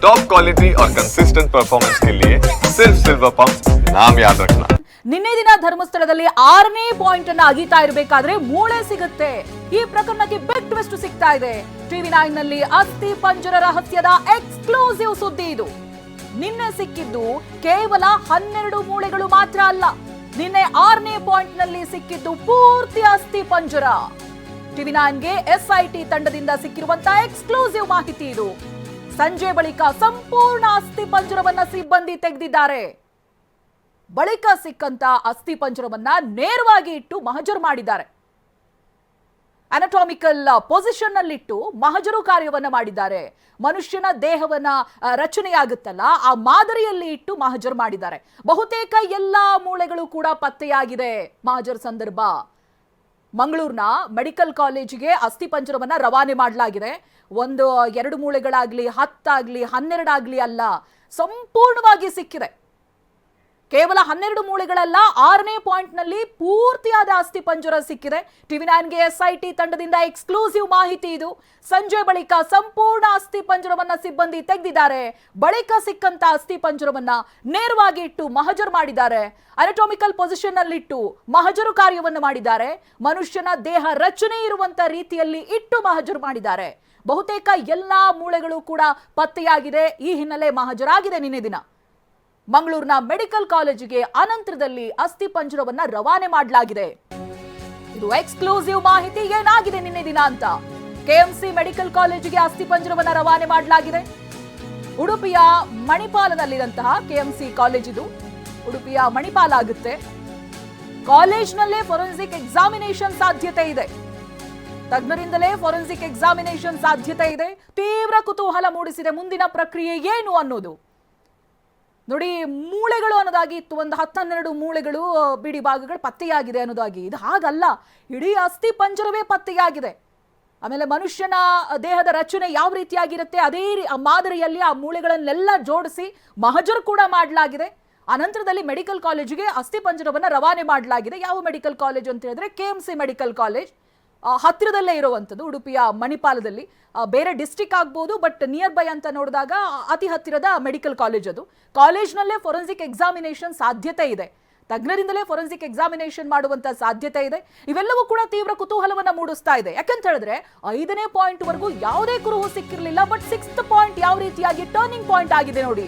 Top quality और consistent performance के लिए सिर्फ सिल्वर पंप नाम याद रखना। ನಿನ್ನೆ ದಿನ ಧರ್ಮಸ್ಥಳದಲ್ಲಿ 6ನೇ ಪಾಯಿಂಟ್ ಅನ್ನ ಅಗಿತಾ ಇರಬೇಕಾದ್ರೆ ಮೂಳೆ ಸಿಗುತ್ತೆ. ಈ ಪ್ರಕರಣಕ್ಕೆ ಬಿಗ್ ಟ್ವಿಸ್ಟ್ ಸಿಗ್ತಾ ಇದೆ. ಟಿವಿ9 ನಲ್ಲಿ ಅಸ್ಥಿ ಪಂಜರ ರಹಸ್ಯದ ಎಕ್ಸ್ಕ್ಲೂಸಿವ್ ಸುದ್ದಿ ಇದು. ನಿನ್ನೆ ಸಿಕ್ಕಿದ್ದು ಕೇವಲ 12 ಮೂಳೆಗಳು ಮಾತ್ರ ಅಲ್ಲ. ನಿನ್ನೆ 6ನೇ ಪಾಯಿಂಟ್ ನಲ್ಲಿ ಸಿಕ್ಕಿದ್ದು ಪೂರ್ತಿ ಅಸ್ಥಿ ಪಂಜರ. ಟಿವಿ9ಗೆ ಎಸ್ಐಟಿ ತಂಡದಿಂದ ಸಿಕ್ಕಿರುವಂತಹ ಎಕ್ಸ್ಕ್ಲೂಸಿವ್ ಮಾಹಿತಿ ಇದು. ಸಂಜೆ ಬಳಿಕ ಸಂಪೂರ್ಣ ಅಸ್ಥಿ ಪಂಜರವನ್ನ ಸಿಬ್ಬಂದಿ ತೆಗೆದಿದ್ದಾರೆ. ಬಳಿಕ ಸಿಕ್ಕಂತ ಅಸ್ಥಿ ಪಂಜರವನ್ನ ನೇರವಾಗಿ ಇಟ್ಟು ಮಹಜರು ಮಾಡಿದ್ದಾರೆ. ಅನಾಟಮಿಕಲ್ ಪೊಸಿಷನ್ ನಲ್ಲಿಟ್ಟು ಮಹಜರು ಕಾರ್ಯವನ್ನ ಮಾಡಿದ್ದಾರೆ. ಮನುಷ್ಯನ ದೇಹವನ್ನ ರಚನೆಯಾಗುತ್ತಲ್ಲ ಆ ಮಾದರಿಯಲ್ಲಿ ಇಟ್ಟು ಮಹಜರು ಮಾಡಿದ್ದಾರೆ. ಬಹುತೇಕ ಎಲ್ಲಾ ಮೂಳೆಗಳು ಕೂಡ ಪತ್ತೆಯಾಗಿದೆ. ಮಹಜರು ಸಂದರ್ಭ ಮಂಗಳೂರಿನ ಮೆಡಿಕಲ್ ಕಾಲೇಜಿಗೆ ಅಸ್ಥಿ ಪಂಜರವನ್ನ ರವಾನೆ ಮಾಡಲಾಗಿದೆ. 1-2 ಮೂಳೆಗಳಾಗ್ಲಿ 10 ಆಗ್ಲಿ 12 ಆಗ್ಲಿ ಅಲ್ಲ, ಸಂಪೂರ್ಣವಾಗಿ ಸಿಕ್ಕಿದೆ. ಕೇವಲ 12 ಮೂಳೆಗಳಲ್ಲ, 6ನೇ ಪಾಯಿಂಟ್ ನಲ್ಲಿ ಪೂರ್ತಿಯಾದ ಅಸ್ಥಿ ಪಂಜರ ಸಿಕ್ಕಿದೆ. ಟಿವಿ9ಗೆ ಎಸ್ಐಟಿ ತಂಡದಿಂದ ಎಕ್ಸ್ಕ್ಲೂಸಿವ್ ಮಾಹಿತಿ ಇದು. ಸಂಜೆ ಬಳಿಕ ಸಂಪೂರ್ಣ ಅಸ್ಥಿ ಪಂಜರವನ್ನ ಸಿಬ್ಬಂದಿ ತೆಗೆದಿದ್ದಾರೆ. ಬಳಿಕ ಸಿಕ್ಕಂತ ಅಸ್ಥಿ ಪಂಜರವನ್ನ ನೇರವಾಗಿ ಇಟ್ಟು ಮಹಜರು ಮಾಡಿದ್ದಾರೆ. ಅನಾಟಮಿಕಲ್ ಪೊಸಿಷನ್ ನಲ್ಲಿಟ್ಟು ಮಹಜರು ಕಾರ್ಯವನ್ನು ಮಾಡಿದ್ದಾರೆ. ಮನುಷ್ಯನ ದೇಹ ರಚನೆ ಇರುವಂತ ರೀತಿಯಲ್ಲಿ ಇಟ್ಟು ಮಹಜರು ಮಾಡಿದ್ದಾರೆ. ಬಹುತೇಕ ಎಲ್ಲಾ ಮೂಳೆಗಳು ಕೂಡ ಪತ್ತೆಯಾಗಿದೆ. ಈ ಹಿನ್ನೆಲೆ ಮಹಜರಾಗಿದೆ ನಿನ್ನೆ ದಿನ. ಮಂಗಳೂರಿನ ಮೆಡಿಕಲ್ ಕಾಲೇಜಿಗೆ ಅನಂತರದಲ್ಲಿ ಅಸ್ಥಿ ಪಂಜರವನ್ನ ರವಾನೆ ಮಾಡಲಾಗಿದೆ. ಇದು ಎಕ್ಸ್ಕ್ಲೂಸಿವ್ ಮಾಹಿತಿ. ಏನಾಗಿದೆ ನಿನ್ನೆ ದಿನ ಅಂತ ಕೆಎಂಸಿ ಮೆಡಿಕಲ್ ಕಾಲೇಜಿಗೆ ಅಸ್ಥಿ ಪಂಜರವನ್ನ ರವಾನೆ ಮಾಡಲಾಗಿದೆ. ಉಡುಪಿಯ ಮಣಿಪಾಲದಲ್ಲಿರುವಂತಹ ಕೆಎಂಸಿ ಕಾಲೇಜ್ ಇದು. ಉಡುಪಿಯ ಮಣಿಪಾಲ ಆಗುತ್ತೆ. ಕಾಲೇಜ್ನಲ್ಲೇ ಫೋರೆನ್ಸಿಕ್ ಎಕ್ಸಾಮಿನೇಷನ್ ಸಾಧ್ಯತೆ ಇದೆ. ತಜ್ಞರಿಂದಲೇ ಫೋರೆನ್ಸಿಕ್ ಎಕ್ಸಾಮಿನೇಷನ್ ಸಾಧ್ಯತೆ ಇದೆ. ತೀವ್ರ ಕುತೂಹಲ ಮೂಡಿಸಿದೆ ಮುಂದಿನ ಪ್ರಕ್ರಿಯೆ ಏನು ಅನ್ನೋದು. ನೋಡಿ, ಮೂಳೆಗಳು ಅನ್ನೋದಾಗಿ ಇತ್ತು, ಒಂದು 10-12 ಮೂಳೆಗಳು ಬಿಡಿ ಭಾಗಗಳು ಪತ್ತೆಯಾಗಿದೆ ಅನ್ನೋದಾಗಿ. ಇದು ಹಾಗಲ್ಲ, ಇಡೀ ಅಸ್ಥಿ ಪಂಜರವೇ ಪತ್ತೆಯಾಗಿದೆ. ಆಮೇಲೆ ಮನುಷ್ಯನ ದೇಹದ ರಚನೆ ಯಾವ ರೀತಿಯಾಗಿರುತ್ತೆ ಅದೇ ಮಾದರಿಯಲ್ಲಿ ಆ ಮೂಳೆಗಳನ್ನೆಲ್ಲ ಜೋಡಿಸಿ ಮಹಜರು ಕೂಡ ಮಾಡಲಾಗಿದೆ. ಅನಂತರದಲ್ಲಿ ಮೆಡಿಕಲ್ ಕಾಲೇಜಿಗೆ ಅಸ್ಥಿ ಪಂಜರವನ್ನ ರವಾನೆ ಮಾಡಲಾಗಿದೆ. ಯಾವ ಮೆಡಿಕಲ್ ಕಾಲೇಜ್ ಅಂತ ಹೇಳಿದ್ರೆ ಕೆಎಂಸಿ ಮೆಡಿಕಲ್ ಕಾಲೇಜ್. ಹತ್ತಿರದಲ್ಲೇ ಇರುವಂಥದ್ದು, ಉಡುಪಿಯ ಮಣಿಪಾಲದಲ್ಲಿ. ಬೇರೆ ಡಿಸ್ಟಿಕ್ ಆಗ್ಬೋದು, ಬಟ್ ನಿಯರ್ ಬೈ ಅಂತ ನೋಡಿದಾಗ ಅತಿ ಹತ್ತಿರದ ಮೆಡಿಕಲ್ ಕಾಲೇಜ್ ಅದು. ಕಾಲೇಜ್ನಲ್ಲೇ ಫೋರೆನ್ಸಿಕ್ ಎಕ್ಸಾಮಿನೇಷನ್ ಸಾಧ್ಯತೆ ಇದೆ. ತಜ್ಞರಿಂದಲೇ ಫೋರೆನ್ಸಿಕ್ ಎಕ್ಸಾಮಿನೇಷನ್ ಮಾಡುವಂತ ಸಾಧ್ಯತೆ ಇದೆ. ಇವೆಲ್ಲವೂ ಕೂಡ ತೀವ್ರ ಕುತೂಹಲವನ್ನ ಮೂಡಿಸ್ತಾ ಇದೆ. ಯಾಕಂತ ಹೇಳಿದ್ರೆ 5ನೇ ಪಾಯಿಂಟ್ ವರೆಗೂ ಯಾವುದೇ ಕುರುಹು ಸಿಕ್ಕಿರಲಿಲ್ಲ. ಬಟ್ 6th ಪಾಯಿಂಟ್ ಯಾವ ರೀತಿಯಾಗಿ ಟರ್ನಿಂಗ್ ಪಾಯಿಂಟ್ ಆಗಿದೆ ನೋಡಿ.